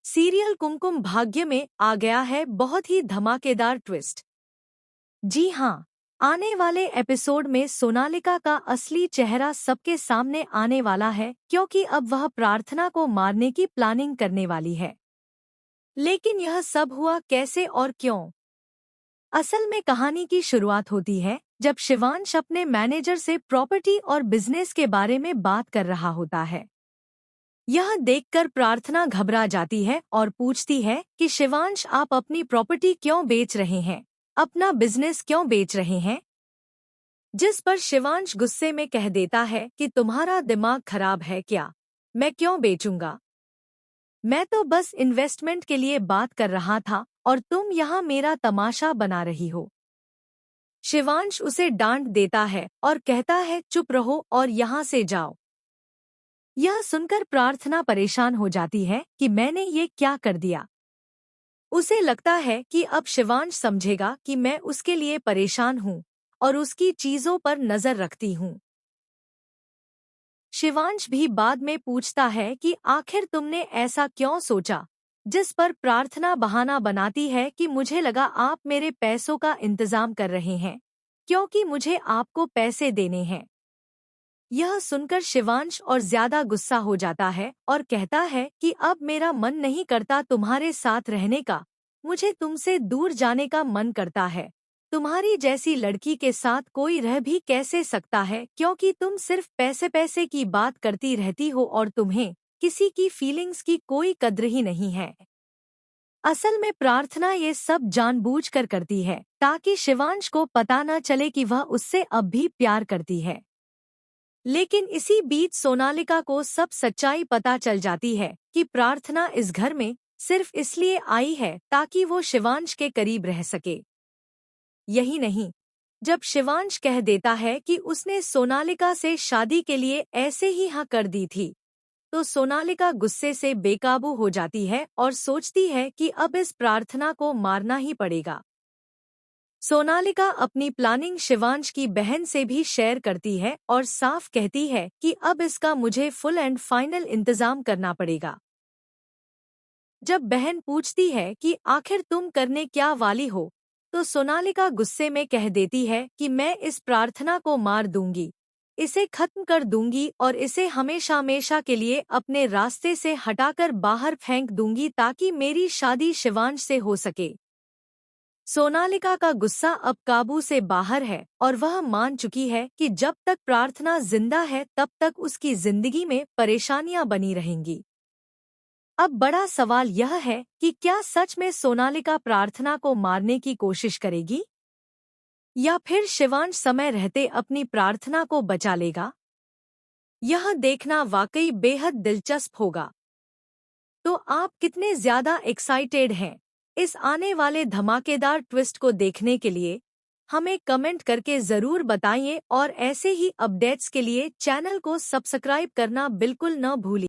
Serial Kumkum Bhagya में आ गया है बहुत ही धमाकेदार ट्विस्ट। जी हाँ, आने वाले एपिसोड में सोनालिका का असली चेहरा सबके सामने आने वाला है, क्योंकि अब वह प्रार्थना को मारने की प्लानिंग करने वाली है। लेकिन यह सब हुआ कैसे और क्यों? असल में कहानी की शुरुआत होती है जब शिवांश अपने मैनेजर से प्रॉपर्टी और बिजनेस के बारे में बात कर रहा होता है। यह देखकर प्रार्थना घबरा जाती है और पूछती है कि शिवांश, आप अपनी प्रॉपर्टी क्यों बेच रहे हैं, अपना बिजनेस क्यों बेच रहे हैं? जिस पर शिवांश गुस्से में कह देता है कि तुम्हारा दिमाग खराब है क्या? मैं क्यों बेचूंगा? मैं तो बस इन्वेस्टमेंट के लिए बात कर रहा था और तुम यहाँ मेरा तमाशा बना रही हो। शिवांश उसे डांट देता है और कहता है, चुप रहो और यहाँ से जाओ। यह सुनकर प्रार्थना परेशान हो जाती है कि मैंने ये क्या कर दिया। उसे लगता है कि अब शिवांश समझेगा कि मैं उसके लिए परेशान हूँ और उसकी चीजों पर नजर रखती हूँ। शिवांश भी बाद में पूछता है कि आखिर तुमने ऐसा क्यों सोचा, जिस पर प्रार्थना बहाना बनाती है कि मुझे लगा आप मेरे पैसों का इंतजाम कर रहे हैं, क्योंकि मुझे आपको पैसे देने हैं। यह सुनकर शिवांश और ज्यादा गुस्सा हो जाता है और कहता है कि अब मेरा मन नहीं करता तुम्हारे साथ रहने का, मुझे तुमसे दूर जाने का मन करता है। तुम्हारी जैसी लड़की के साथ कोई रह भी कैसे सकता है, क्योंकि तुम सिर्फ पैसे पैसे की बात करती रहती हो और तुम्हें किसी की फीलिंग्स की कोई कद्र ही नहीं है। असल में प्रार्थना ये सब जानबूझकर करती है ताकि शिवांश को पता न चले कि वह उससे अब भी प्यार करती है। लेकिन इसी बीच सोनालिका को सब सच्चाई पता चल जाती है कि प्रार्थना इस घर में सिर्फ इसलिए आई है ताकि वो शिवांश के करीब रह सके। यही नहीं, जब शिवांश कह देता है कि उसने सोनालिका से शादी के लिए ऐसे ही हाँ कर दी थी, तो सोनालिका गुस्से से बेकाबू हो जाती है और सोचती है कि अब इस प्रार्थना को मारना ही पड़ेगा। सोनालिका अपनी प्लानिंग शिवांश की बहन से भी शेयर करती है और साफ कहती है कि अब इसका मुझे फुल एंड फाइनल इंतजाम करना पड़ेगा। जब बहन पूछती है कि आखिर तुम करने क्या वाली हो, तो सोनालिका गुस्से में कह देती है कि मैं इस प्रार्थना को मार दूंगी, इसे खत्म कर दूंगी और इसे हमेशा हमेशा के लिए अपने रास्ते से हटाकर बाहर फेंक दूंगी ताकि मेरी शादी शिवांश से हो सके। सोनालिका का गुस्सा अब काबू से बाहर है और वह मान चुकी है कि जब तक प्रार्थना जिंदा है तब तक उसकी जिंदगी में परेशानियां बनी रहेंगी। अब बड़ा सवाल यह है कि क्या सच में सोनालिका प्रार्थना को मारने की कोशिश करेगी, या फिर शिवांश समय रहते अपनी प्रार्थना को बचा लेगा? यह देखना वाकई बेहद दिलचस्प होगा। तो आप कितने ज्यादा एक्साइटेड हैं इस आने वाले धमाकेदार ट्विस्ट को देखने के लिए? हमें कमेंट करके जरूर बताइए और ऐसे ही अपडेट्स के लिए चैनल को सब्सक्राइब करना बिल्कुल न भूलिए।